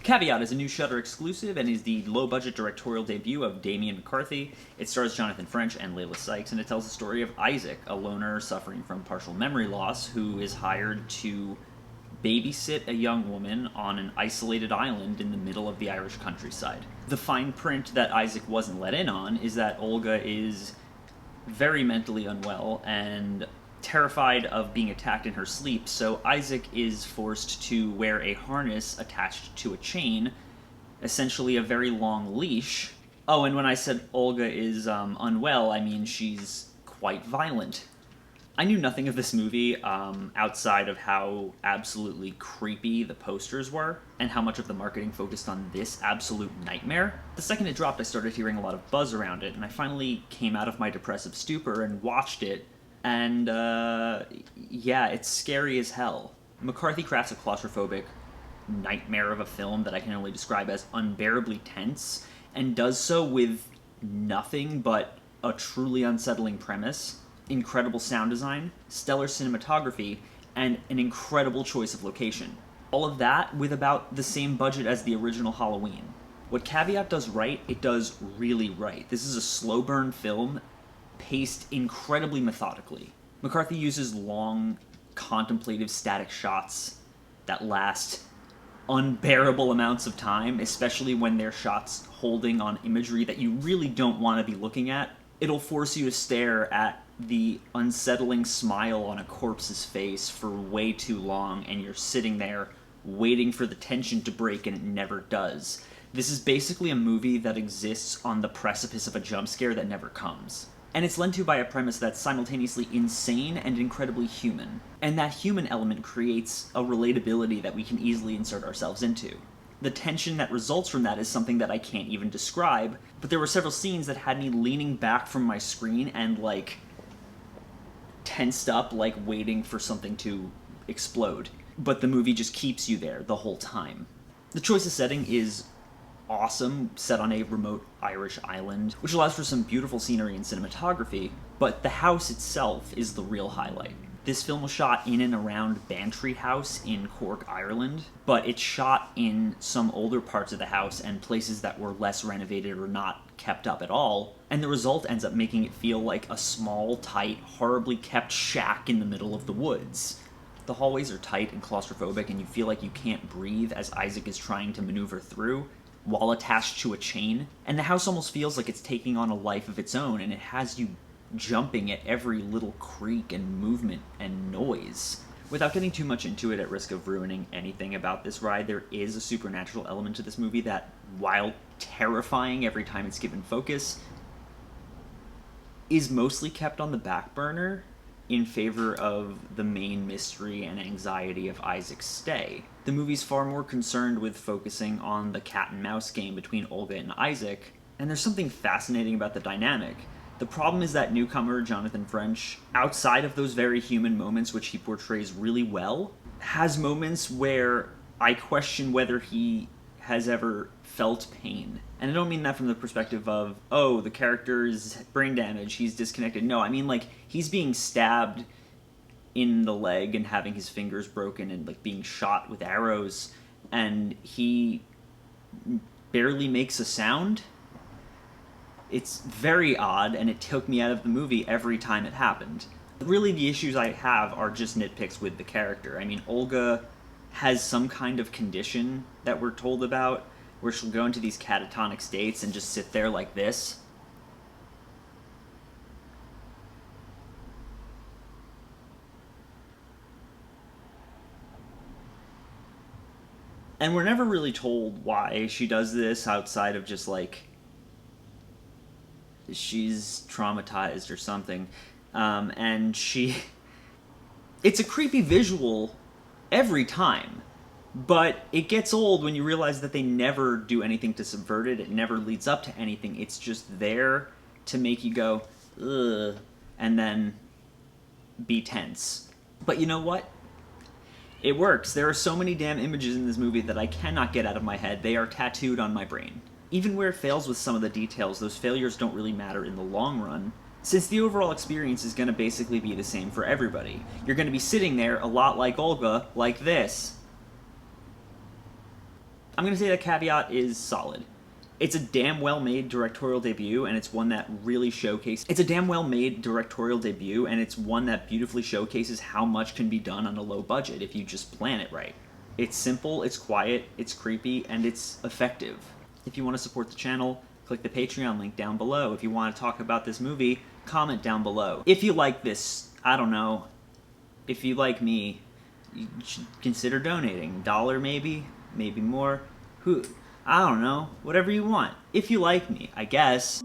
Caveat is a new Shudder exclusive and is the low-budget directorial debut of Damien McCarthy. It stars Jonathan French and Layla Sykes, and it tells the story of Isaac, a loner suffering from partial memory loss who is hired to babysit a young woman on an isolated island in the middle of the Irish countryside. The fine print that Isaac wasn't let in on is that Olga is very mentally unwell and terrified of being attacked in her sleep, so Isaac is forced to wear a harness attached to a chain, essentially a very long leash. Oh, and when I said Olga is unwell, I mean she's quite violent. I knew nothing of this movie outside of how absolutely creepy the posters were and how much of the marketing focused on this absolute nightmare. The second it dropped, I started hearing a lot of buzz around it, and I finally came out of my depressive stupor and watched it. And, yeah, it's scary as hell. McCarthy crafts a claustrophobic nightmare of a film that I can only describe as unbearably tense, and does so with nothing but a truly unsettling premise, incredible sound design, stellar cinematography, and an incredible choice of location. All of that with about the same budget as the original Halloween. What Caveat does right, it does really right. This is a slow burn film paced incredibly methodically. McCarthy uses long, contemplative, static shots that last unbearable amounts of time, especially when they're shots holding on imagery that you really don't want to be looking at. It'll force you to stare at the unsettling smile on a corpse's face for way too long, and you're sitting there waiting for the tension to break, and it never does. This is basically a movie that exists on the precipice of a jump scare that never comes. And it's led to by a premise that's simultaneously insane and incredibly human. And that human element creates a relatability that we can easily insert ourselves into. The tension that results from that is something that I can't even describe, but there were several scenes that had me leaning back from my screen and, tensed up, waiting for something to explode. But the movie just keeps you there the whole time. The choice of setting is awesome, set on a remote Irish island, which allows for some beautiful scenery and cinematography, but the house itself is the real highlight. This film was shot in and around Bantry House in Cork, Ireland, but it's shot in some older parts of the house and places that were less renovated or not kept up at all, and the result ends up making it feel like a small, tight, horribly kept shack in the middle of the woods. The hallways are tight and claustrophobic, and you feel like you can't breathe as Isaac is trying to maneuver through, while attached to a chain, and the house almost feels like it's taking on a life of its own, and it has you jumping at every little creak and movement and noise. Without getting too much into it at risk of ruining anything about this ride, there is a supernatural element to this movie that, while terrifying every time it's given focus, is mostly kept on the back burner in favor of the main mystery and anxiety of Isaac's stay. The movie's far more concerned with focusing on the cat and mouse game between Olga and Isaac, and there's something fascinating about the dynamic. The problem is that newcomer Jonathan French, outside of those very human moments which he portrays really well, has moments where I question whether he has ever felt pain. And I don't mean that from the perspective of, oh, the character's brain damage, he's disconnected. No, I mean, he's being stabbed in the leg and having his fingers broken and, being shot with arrows, and he barely makes a sound. It's very odd, and it took me out of the movie every time it happened. Really, the issues I have are just nitpicks with the character. I mean, Olga has some kind of condition that we're told about, where she'll go into these catatonic states and just sit there like this. And we're never really told why she does this outside of just, she's traumatized or something. And it's a creepy visual every time. But it gets old when you realize that they never do anything to subvert it. It never leads up to anything. It's just there to make you go, ugh, and then be tense. But you know what? It works. There are so many damn images in this movie that I cannot get out of my head. They are tattooed on my brain. Even where it fails with some of the details, those failures don't really matter in the long run, since the overall experience is going to basically be the same for everybody. You're going to be sitting there a lot like Olga, like this. I'm going to say that caveat is solid. It's a damn well-made directorial debut, and it's one that really showcases... It's a damn well-made directorial debut, and it's one that beautifully showcases how much can be done on a low budget if you just plan it right. It's simple, it's quiet, it's creepy, and it's effective. If you want to support the channel, click the Patreon link down below. If you want to talk about this movie, comment down below. If you like this, I don't know, if you like me, you should consider donating. $1 maybe more. I don't know, whatever you want. If you like me, I guess.